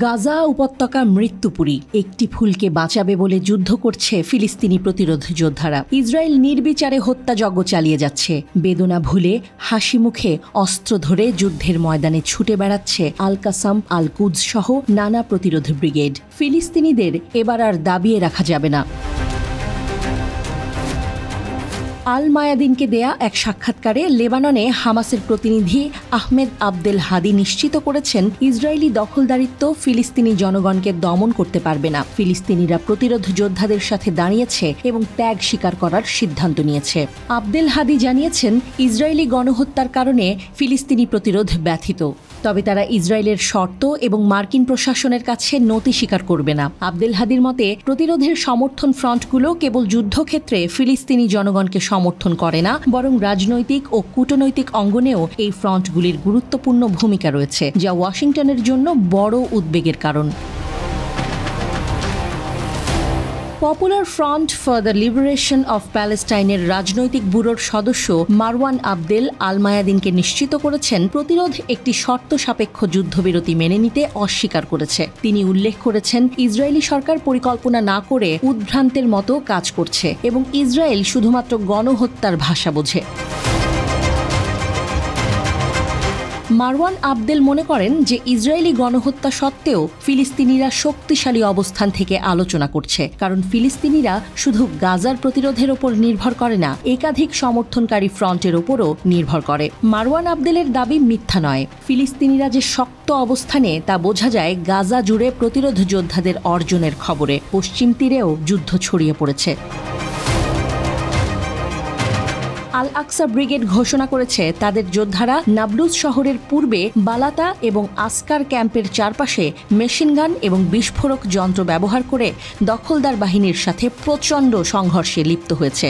গাজা উপত্যকা মৃত্যুপুরী, একটি ফুলকে বাঁচাবে বলে যুদ্ধ করছে ফিলিস্তিনি প্রতিরোধ যোদ্ধারা। ইসরায়েল নির্বিচারে হত্যাযজ্ঞ চালিয়ে যাচ্ছে। বেদনা ভুলে হাসি মুখে অস্ত্র ধরে যুদ্ধের ময়দানে ছুটে বেড়াচ্ছে আল কাসাম, আল কুদস সহ নানা প্রতিরোধ ব্রিগেড। ফিলিস্তিনিদের এবার আর দাবিয়ে রাখা যাবে না। আল মায়াদিনকে দেয়া এক সাক্ষাৎকারে লেবাননে হামাসের প্রতিনিধি আহমেদ আবদেল হাদি নিশ্চিত করেছেন, ইসরায়েলি দখলদারিত্ব ফিলিস্তিনি জনগণকে দমন করতে পারবে না। ফিলিস্তিনিরা প্রতিরোধ যোদ্ধাদের সাথে দাঁড়িয়েছে এবং ত্যাগ স্বীকার করার সিদ্ধান্ত নিয়েছে। আবদেল হাদি জানিয়েছেন, ইসরায়েলি গণহত্যার কারণে ফিলিস্তিনি প্রতিরোধ ব্যথিত, তবে তারা ইসরায়েলের শর্ত এবং মার্কিন প্রশাসনের কাছে নতি স্বীকার করবে না। আবদেল হাদির মতে, প্রতিরোধের সমর্থন ফ্রন্টগুলো কেবল যুদ্ধক্ষেত্রে ফিলিস্তিনি জনগণকে সমর্থন করে না, বরং রাজনৈতিক ও কূটনৈতিক অঙ্গনেও এই ফ্রন্টগুলির গুরুত্বপূর্ণ ভূমিকা রয়েছে, যা ওয়াশিংটনের জন্য বড় উদ্বেগের কারণ। Popular front for the liberation of প্যালেস্টাইনের রাজনৈতিক ব্যুরোর সদস্য মারওয়ান আবদেল আল মায়াদিনকে নিশ্চিত করেছেন, প্রতিরোধ একটি শর্ত সাপেক্ষ যুদ্ধবিরতি মেনে নিতে অস্বীকার করেছে। তিনি উল্লেখ করেছেন, ইসরায়েলি সরকার পরিকল্পনা না করে উদ্ভ্রান্তের মতো কাজ করছে এবং ইসরায়েল শুধুমাত্র গণহত্যার ভাষা বোঝে। মারওয়ান আবদেল মনে করেন যে ইসরায়েলি গণহত্যা সত্ত্বেও ফিলিস্তিনিরা শক্তিশালী অবস্থান থেকে আলোচনা করছে, কারণ ফিলিস্তিনিরা শুধু গাজার প্রতিরোধের ওপর নির্ভর করে না, একাধিক সমর্থনকারী ফ্রন্টের ওপরও নির্ভর করে। মারওয়ান আবদেলের দাবি মিথ্যা নয়। ফিলিস্তিনিরা যে শক্ত অবস্থানে তা বোঝা যায় গাজা জুড়ে প্রতিরোধ যোদ্ধাদের অর্জনের খবরে। পশ্চিম তীরেও যুদ্ধ ছড়িয়ে পড়েছে। আল আকসা ব্রিগেড ঘোষণা করেছে, তাদের যোদ্ধারা নাবলুস শহরের পূর্বে বালাতা এবং আসকার ক্যাম্পের চারপাশে মেশিনগান এবং বিস্ফোরক যন্ত্র ব্যবহার করে দখলদার বাহিনীর সাথে প্রচণ্ড সংঘর্ষে লিপ্ত হয়েছে।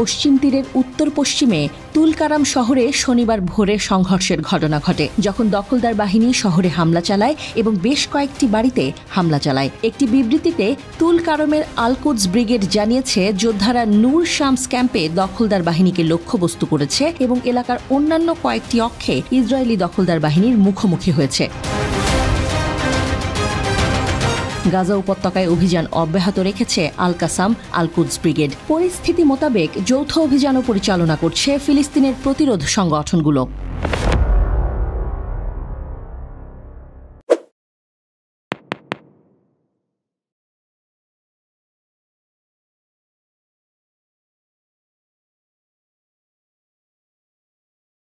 পশ্চিম তীরের উত্তর পশ্চিমে তুলকারাম শহরে শনিবার ভোরে সংঘর্ষের ঘটনা ঘটে, যখন দখলদার বাহিনী শহরে হামলা চালায় এবং বেশ কয়েকটি বাড়িতে হামলা চালায়। একটি বিবৃতিতে তুলকারমের আল কুদস ব্রিগেড জানিয়েছে, যোদ্ধারা নূর শামস ক্যাম্পে দখলদার বাহিনীকে লক্ষ্যবস্তু করেছে এবং এলাকার অন্যান্য কয়েকটি অক্ষে ইসরায়েলি দখলদার বাহিনীর মুখোমুখি হয়েছে। গাজা উপত্যকায় অভিযান অব্যাহত রেখেছে আল কাসাম, আল কুদস ব্রিগেড। পরিস্থিতি মোতাবেক যৌথ অভিযানও পরিচালনা করছে ফিলিস্তিনের প্রতিরোধ সংগঠনগুলো।